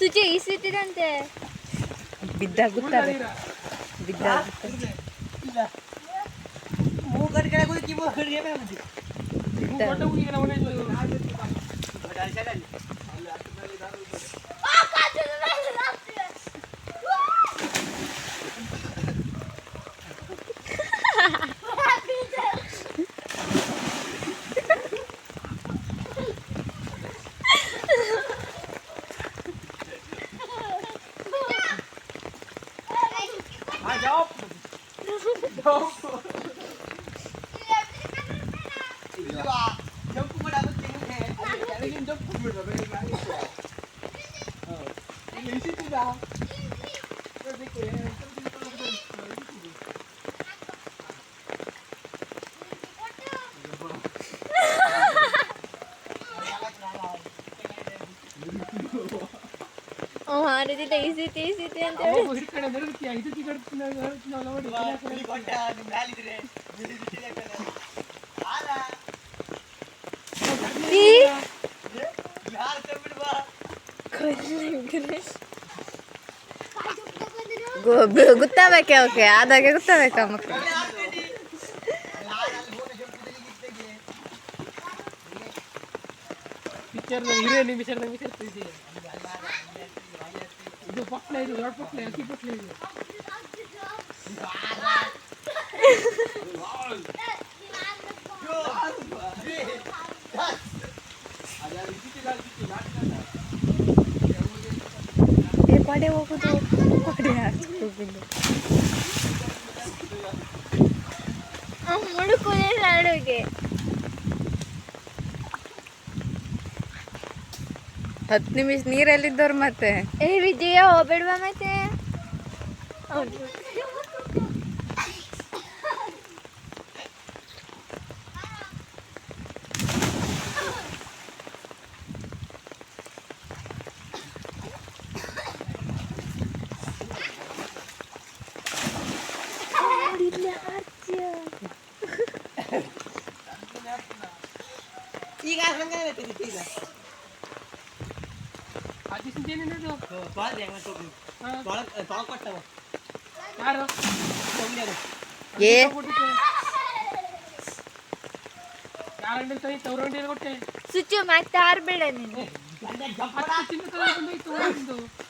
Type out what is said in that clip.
ಸುಚಿ ಈಸಿಟ್ಟಿದಂತೆ ಬಿದ್ದಾಗುತ್ತಾರೆ ಬಿದ್ದಾಗುತ್ತಾರೆ ಹಾರಿದಿಲ್ಲ ಈಸಿತಿ ಅಂತ ಹೇಳಿ ಗೊತ್ತಾಗಬೇಕೆ ಓಕೆ ಆದಾಗೆ ಗೊತ್ತಾಗಬೇಕಾ ಮಕ್ಕಳು ಹೀರೋಯಿನ್ ಇದು ಪಕ್ಲೆ ಇದು ದೊಡ್ಡ ಪಕ್ಲೆ ಅಕ್ಕಿ ಪಕ್ಲೆ ಇದು ಪಡೆ ಹೋಗುದು ಪಡೆ ಹೋಗುದು ಮುಡುಕುದೇ ಅಡುಗೆ 10 ನಿಮಿಷ ನೀರಲ್ಲಿದ್ದವ್ರು ಮತ್ತೆ ವಿಜಯ ಹೋಗ್ಬೇಡ್ವಾ ಮತ್ತೆ ಈಗ ಈಗ ಏ ಸುಚ್ಚು ಮತ್ತೆ ಆರ್ಬೇಡ ನೀನು ಚಿನ್ನ